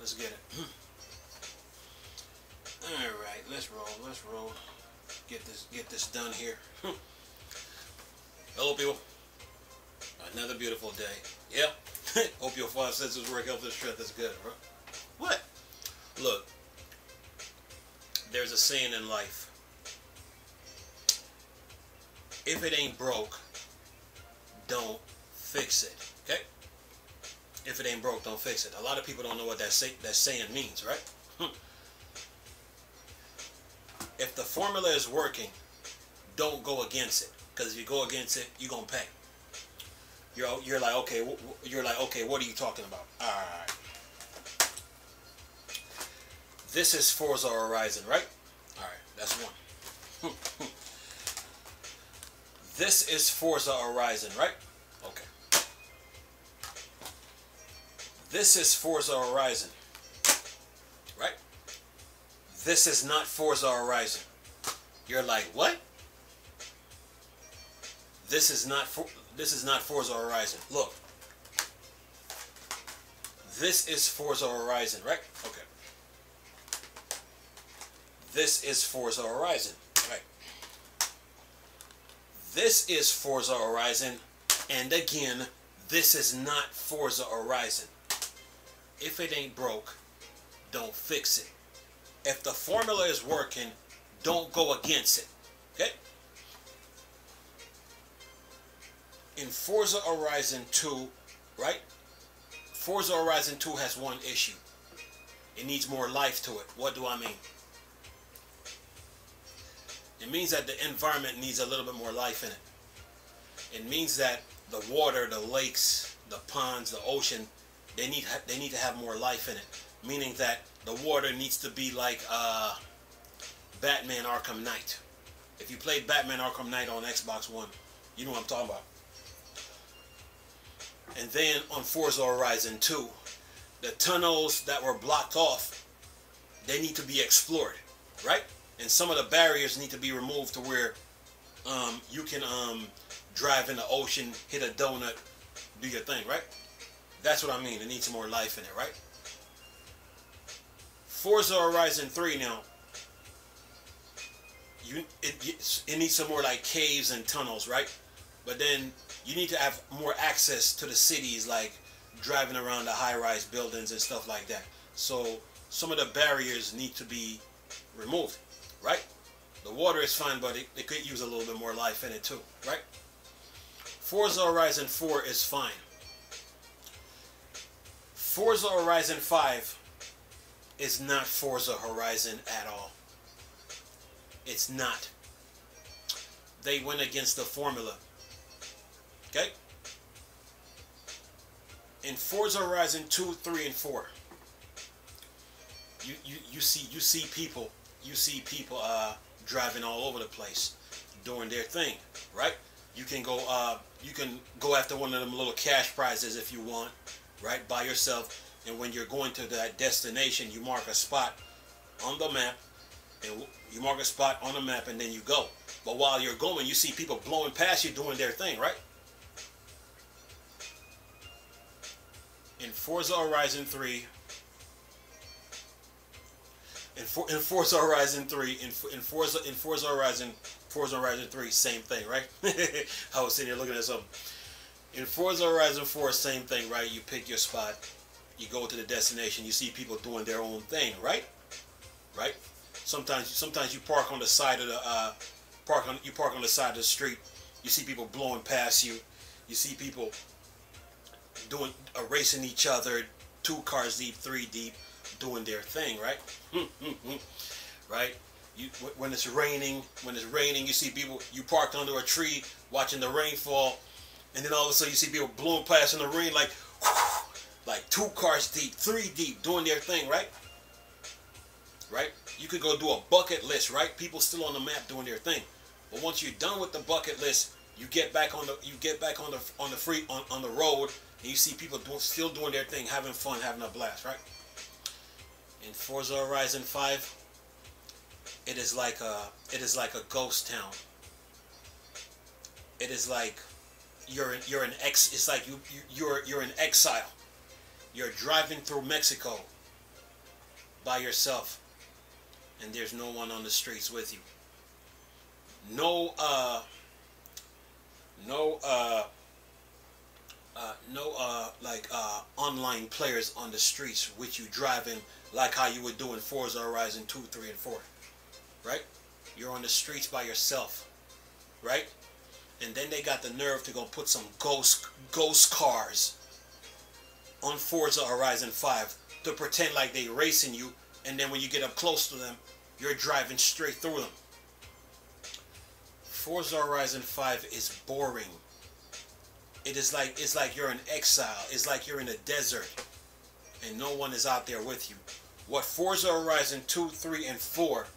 Let's get it. Alright, let's roll. Get this done here. Hello people. Another beautiful day. Yep. Hope your five senses work, health and strength is good, bro. What? Look, there's a saying in life. If it ain't broke, don't fix it. Okay? If it ain't broke, don't fix it. A lot of people don't know what that saying means, right? If the formula is working, don't go against it. Because if you go against it, you're gonna pay. You're like, okay, what are you talking about? Alright. This is Forza Horizon, right? Alright, that's one. This is Forza Horizon, right? Okay. This is Forza Horizon, right? This is not Forza Horizon. You're like, what? This is not Forza Horizon. Look. This is Forza Horizon, right? Okay. This is Forza Horizon, right? This is Forza Horizon, and again, this is not Forza Horizon. If it ain't broke, don't fix it. If the formula is working, don't go against it. Okay? In Forza Horizon 2, right? Forza Horizon 2 has one issue. It needs more life to it. What do I mean? It means that the environment needs a little bit more life in it. It means that the water, the lakes, the ponds, the ocean, they need to have more life in it. Meaning that the water needs to be like Batman Arkham Knight. If you played Batman Arkham Knight on Xbox One, you know what I'm talking about. And then on Forza Horizon 2, the tunnels that were blocked off, they need to be explored, right? And some of the barriers need to be removed to where you can drive in the ocean, hit a donut, do your thing, right? That's what I mean. It needs some more life in it, right? Forza Horizon 3 now, it needs some more like caves and tunnels, right? But then you need to have more access to the cities, like driving around the high-rise buildings and stuff like that. So some of the barriers need to be removed, right? The water is fine, but it could use a little bit more life in it too, right? Forza Horizon 4 is fine. Forza Horizon 5 is not Forza Horizon at all. It's not. They went against the formula. Okay? In Forza Horizon 2, 3, and 4, you see people driving all over the place, doing their thing, right? You can go after one of them little cash prizes if you want, right, by yourself. And when you're going to that destination, you mark a spot on the map, and and then you go. But while you're going, you see people blowing past you doing their thing, right? In Forza Horizon 3, in Forza Horizon 3, in Forza Horizon 3, same thing, right? I was sitting here looking at something. In Forza Horizon 4, same thing, right? You pick your spot, you go to the destination, you see people doing their own thing, right? Right? Sometimes you park on the side of the park on the side of the street. You see people blowing past you. You see people racing each other, 2 cars deep, 3 deep, doing their thing, right? Right? When it's raining, you see people. You parked under a tree watching the rainfall, and then all of a sudden you see people blowing past in the rain like 2 cars deep, 3 deep, doing their thing, right? Right? You could go do a bucket list, right? People still on the map doing their thing. But once you're done with the bucket list, you get back on the road, and you see people still doing their thing, having fun, having a blast, right? In Forza Horizon 5, it is like a ghost town. It is like you're in exile. You're driving through Mexico, by yourself, and there's no one on the streets with you. No, no, online players on the streets with you driving like how you would do in Forza Horizon 2, 3, and 4, right? You're on the streets by yourself, right? And then they got the nerve to go put some ghost cars on Forza Horizon 5 to pretend like they racing you, and then when you get up close to them, you're driving straight through them. Forza Horizon 5 is boring. It's like you're in exile. It's like you're in a desert and no one is out there with you. What Forza Horizon 2, 3, and 4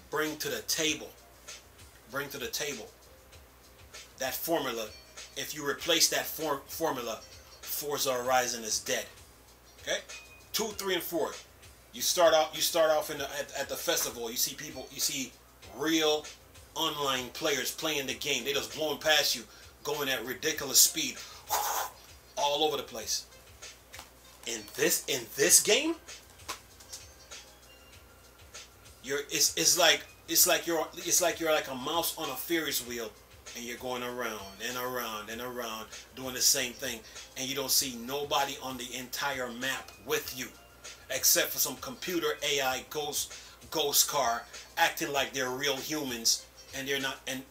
bring to the table, that formula, if you replace that formula, Forza Horizon is dead. Okay? 2, 3, and 4. You start off at the festival. You see people, you see real online players playing the game. They just blowing past you, going at ridiculous speed, all over the place. In this game, it's like you're like a mouse on a Ferris wheel, and you're going around and around and around doing the same thing, and you don't see nobody on the entire map with you, except for some computer AI ghost car acting like they're real humans, and they're not, and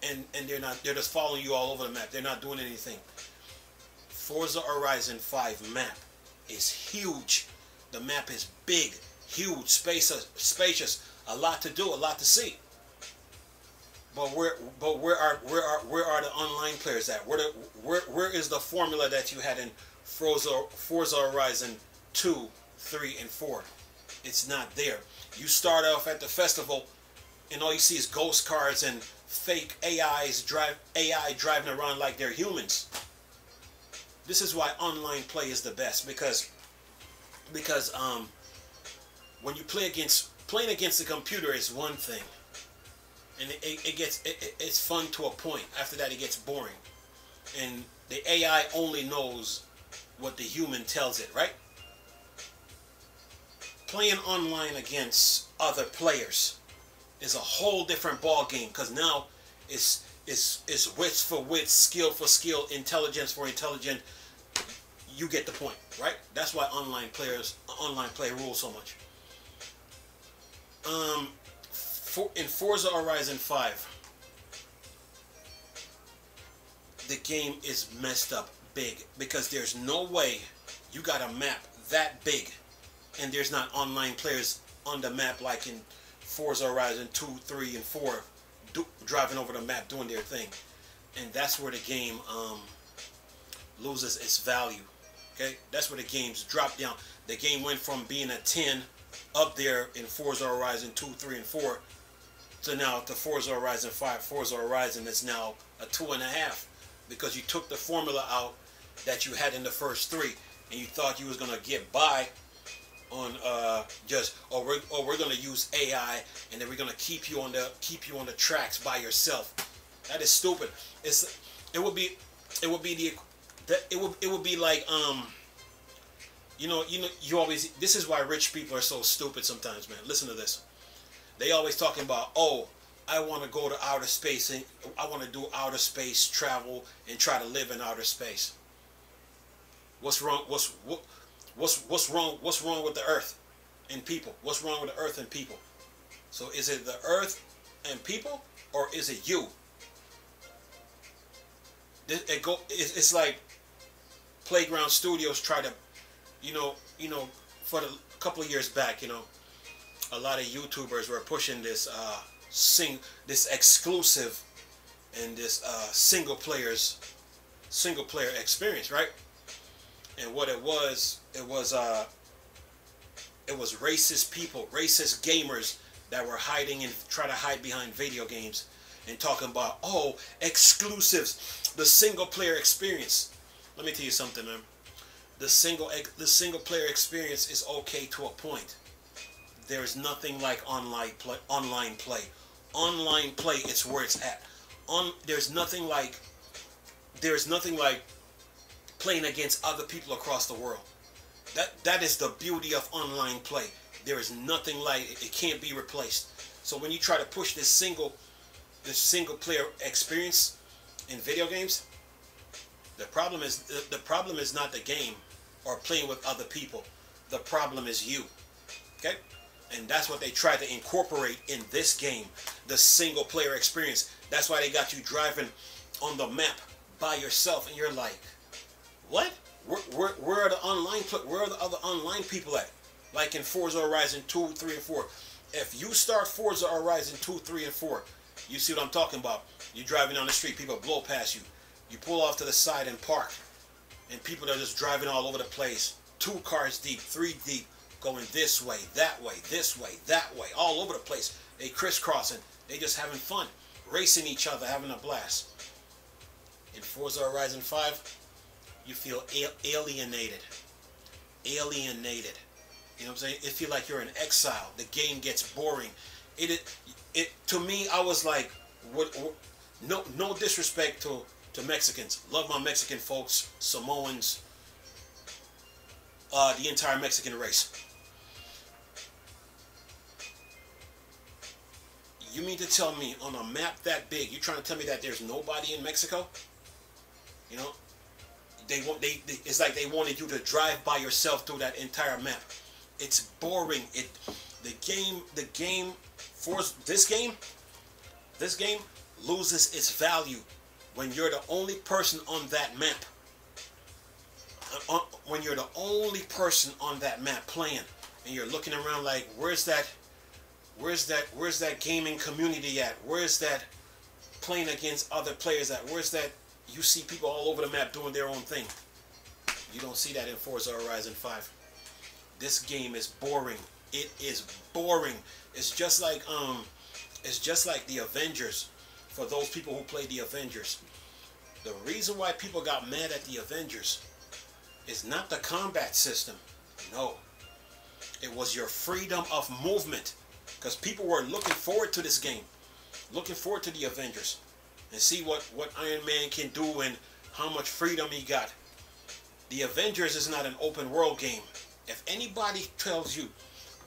they're just following you all over the map. They're not doing anything. Forza Horizon 5 map is huge. The map is big, huge, spacious, a lot to do, a lot to see. But where are the online players at? Where is the formula that you had in Forza Horizon 2, 3, and 4? It's not there. You start off at the festival, and all you see is ghost cars and fake AI driving around like they're humans. This is why online play is the best, because when you playing against the computer is one thing, and it's fun to a point. After that, it gets boring, and the AI only knows what the human tells it, right? Playing online against other players is a whole different ball game, because now it's wits for wits, skill for skill, intelligence for intelligence. You get the point, right? That's why online play rules so much. In Forza Horizon 5, the game is messed up big, because there's no way you got a map that big and there's not online players on the map like in Forza Horizon 2, 3, and 4 driving over the map doing their thing. And that's where the game loses its value. Okay, that's where the game's dropped down. The game went from being a 10 up there in Forza Horizon 2, 3, and 4 to now to Forza Horizon 5. Forza Horizon is now a 2.5, because you took the formula out that you had in the first 3, and you thought you was gonna get by on we're gonna use AI, and then we're gonna keep you on the tracks by yourself. That is stupid. It would be like you always, this is why rich people are so stupid sometimes, man. Listen to this. They always talking about, oh, I want to go to outer space, and I want to do outer space travel and try to live in outer space. What's wrong? What's wrong? What's wrong with the Earth and people? What's wrong with the Earth and people? So is it the Earth and people, or is it you? It's like Playground Studios try to, for a couple of years back, a lot of YouTubers were pushing this this exclusive and this single player experience, right? And what it was racist people, racist gamers that were hiding and try to hide behind video games and talking about, oh, exclusives, the single player experience. Let me tell you something, man. The single player experience is okay to a point. There is nothing like online play. Online play, it's where it's at. There's nothing like playing against other people across the world. That is the beauty of online play. There is nothing like it. It can't be replaced. So when you try to push this single player experience in video games, the problem is not the game or playing with other people. The problem is you. Okay? And that's what they tried to incorporate in this game, the single player experience. That's why they got you driving on the map by yourself, and you're like, what? Where are the online? Where are the other online people at? Like in Forza Horizon 2, 3, and 4. If you start Forza Horizon 2, 3, and 4, you see what I'm talking about. You're driving down the street, people blow past you. You pull off to the side and park, and people are just driving all over the place. 2 cars deep, 3 deep, going this way, that way, that way, all over the place. They crisscrossing. They just having fun, racing each other, having a blast. In Forza Horizon 5, you feel alienated. Alienated. You know what I'm saying? It feels like you're in exile. The game gets boring. To me, I was like, no disrespect to Mexicans. Love my Mexican folks, Samoans, the entire Mexican race. You mean to tell me on a map that big, you're trying to tell me that there's nobody in Mexico? You know, it's like they wanted you to drive by yourself through that entire map. It's boring. This game loses its value when you're the only person on that map. When you're the only person on that map playing, and you're looking around like, where's that gaming community at? Where's that playing against other players at? Where's that? You see people all over the map doing their own thing. You don't see that in Forza Horizon 5. This game is boring. It is boring. It's just like the Avengers. For those people who play the Avengers, the reason why people got mad at the Avengers is not the combat system. No, it was your freedom of movement. Because people were looking forward to this game, looking forward to the Avengers, and see what Iron Man can do and how much freedom he got. The Avengers is not an open world game. If anybody tells you,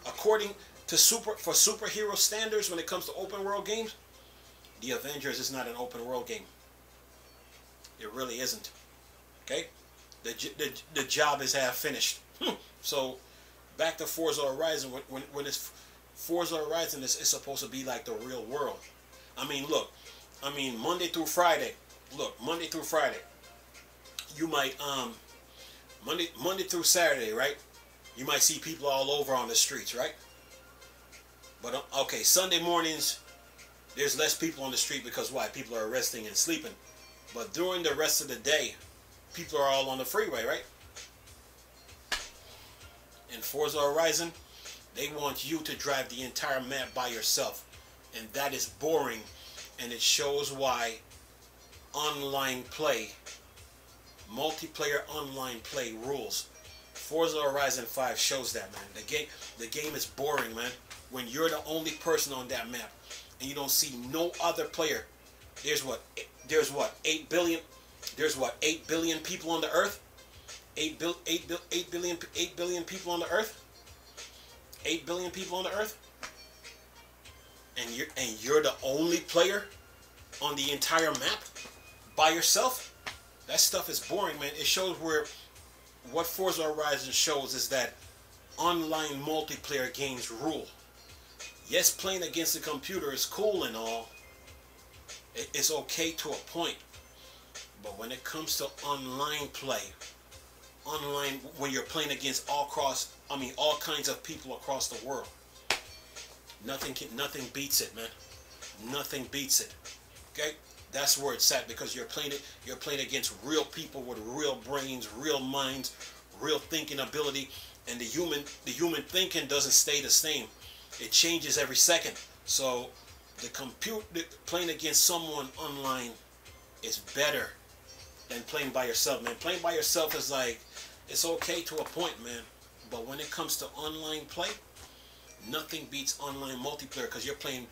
according to superhero standards, when it comes to open world games, the Avengers is not an open world game. It really isn't. Okay, the job is half finished. So back to Forza Horizon. When it's Forza Horizon is supposed to be like the real world. I mean, look. I mean, Monday through Friday. Look, Monday through Friday. You might Monday through Saturday, right? You might see people all over on the streets, right? But okay, Sunday mornings, there's less people on the street because why? People are resting and sleeping. But during the rest of the day, people are all on the freeway, right? In Forza Horizon, they want you to drive the entire map by yourself. And that is boring. And it shows why online play, multiplayer online play rules. Forza Horizon 5 shows that, man. The game is boring, man. When you're the only person on that map and you don't see no other player. There's what 8 billion people on the earth? 8 billion people on the earth? 8 billion people on the earth? And you're the only player on the entire map by yourself? That stuff is boring, man. It shows what Forza Horizon shows is that online multiplayer games rule. Yes, playing against the computer is cool and all. It's okay to a point. But when it comes to online play, when you're playing against all kinds of people across the world, nothing beats it, man. Nothing beats it. Okay? That's where it's at, because you're playing against real people with real brains, real minds, real thinking ability, and the human thinking doesn't stay the same. It changes every second. So playing against someone online is better than playing by yourself, man. Playing by yourself is like, it's okay to a point, man. But when it comes to online play, nothing beats online multiplayer, because you're playing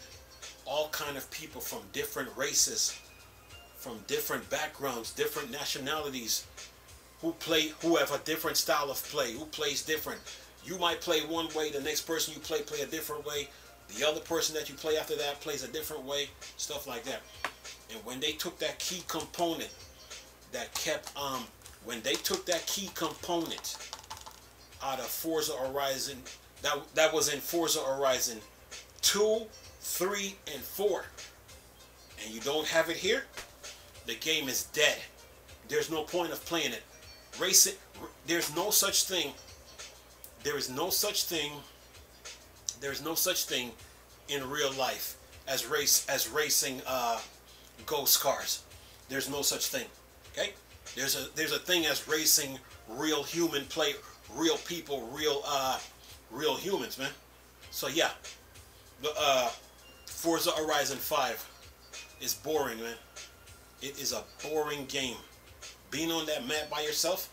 all kind of people from different races, from different backgrounds, different nationalities, who have a different style of play, who plays different. You might play one way, the next person you play a different way. The other person that you play after that plays a different way, stuff like that. And when they took that key component that kept when they took that key component out of Forza Horizon, that was in Forza Horizon 2, 3, and 4, and you don't have it here, the game is dead. There's no point of playing it. Racing, there's no such thing. There is no such thing. There's no such thing in real life as racing ghost cars. There's no such thing. Okay? There's a thing as racing real human play, real people, real humans, man. So yeah, the Forza Horizon 5 is boring, man. It is a boring game. Being on that map by yourself,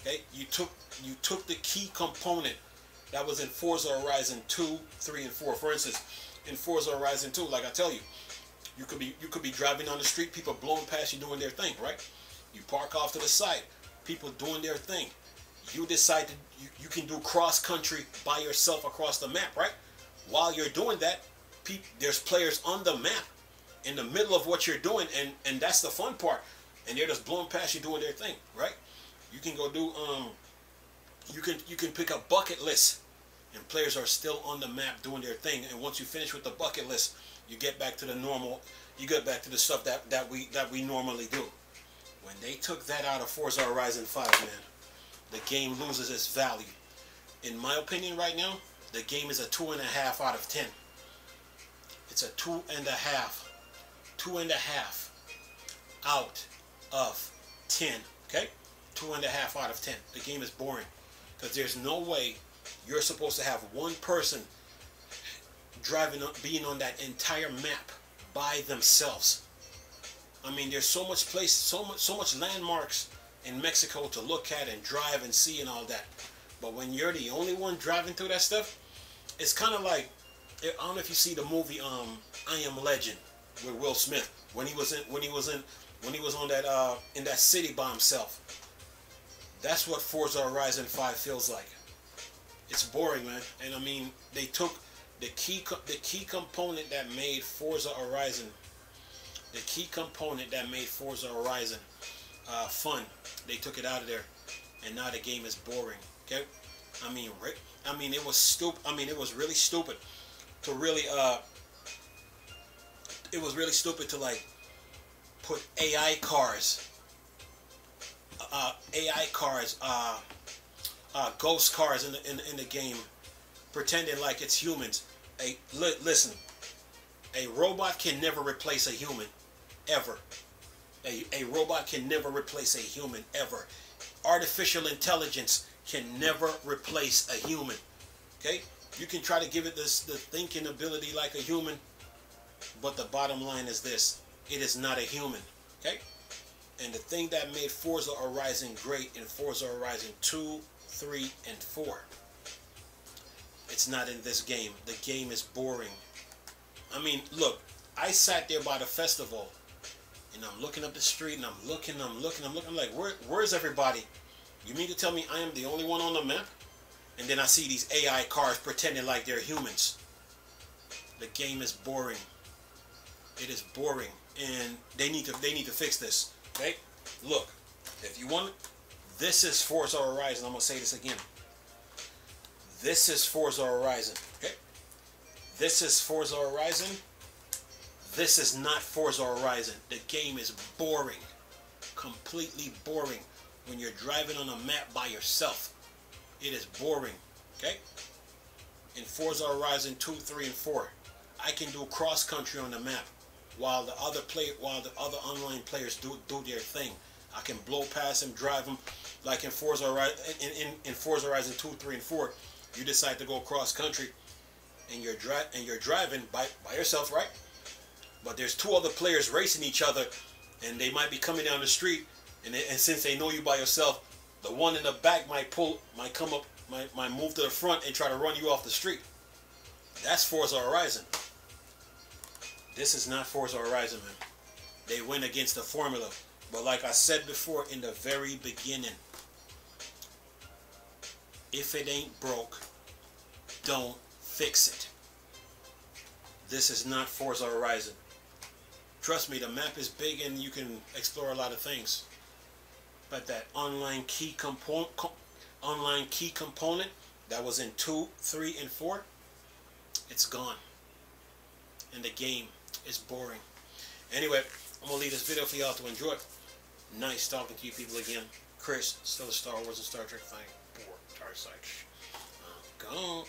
okay? You took the key component that was in Forza Horizon 2, 3, and 4. For instance, in Forza Horizon 2, like I tell you, you could be driving on the street, people blowing past you doing their thing, right? You park off to the side, people doing their thing. You decide you can do cross country by yourself across the map, right? While you're doing that, there's players on the map in the middle of what you're doing, and that's the fun part. And they're just blowing past you doing their thing, right? You can go do you can pick a bucket list, and players are still on the map doing their thing. And once you finish with the bucket list, you get back to the normal. You get back to the stuff that we normally do. When they took that out of Forza Horizon 5, man, the game loses its value. In my opinion, right now, the game is a 2.5 out of 10. It's a 2.5. 2.5 out of 10. Okay? 2.5 out of 10. The game is boring. Because there's no way you're supposed to have one person being on that entire map by themselves. I mean, there's so much place, so much landmarks in Mexico to look at and drive and see and all that. But when you're the only one driving through that stuff, it's kind of like, I don't know if you see the movie I Am Legend with Will Smith, when he was on that in that city by himself. That's what Forza Horizon 5 feels like. It's boring, man. And I mean, they took the key component that made Forza Horizon, fun. They took it out of there, and now the game is boring. Okay, I mean, it was stupid. I mean, it was really stupid to really it was really stupid to like put AI cars, ghost cars in the game, pretending like it's humans. Listen, a robot can never replace a human, ever. A robot can never replace a human, ever. Artificial intelligence can never replace a human. Okay? You can try to give it the thinking ability like a human, but the bottom line is this: it is not a human. Okay? And the thing that made Forza Horizon great in Forza Horizon 2, 3, and 4, it's not in this game. The game is boring. I mean, look, I sat there by the festival, and I'm looking up the street, and I'm looking. I'm like, where's everybody? You mean to tell me I am the only one on the map? And then I see these AI cars pretending like they're humans. The game is boring. It is boring, and they need to fix this. Okay? Look, if you want, this is Forza Horizon. I'm gonna say this again. This is Forza Horizon. Okay? This is Forza Horizon. This is not Forza Horizon. The game is boring. Completely boring. When you're driving on a map by yourself, it is boring. Okay? In Forza Horizon 2, 3, and 4, I can do cross country on the map while the other online players do their thing. I can blow past them, drive them. Like in Forza Horizon, in Forza Horizon 2, 3, and 4, you decide to go cross country, and you're driving by yourself, right? But there's two other players racing each other, and they might be coming down the street, and since they know you by yourself, the one in the back might move to the front and try to run you off the street. That's Forza Horizon. This is not Forza Horizon, man. They went against the formula. But like I said before in the very beginning, If it ain't broke, don't fix it. This is not Forza Horizon. Trust me, the map is big and you can explore a lot of things. But that online key component that was in 2, 3, and 4, it's gone. And the game is boring. Anyway, I'm going to leave this video for y'all to enjoy. Nice talking to you people again. Chris, still a Star Wars and Star Trek fan. Dark Side. Gone.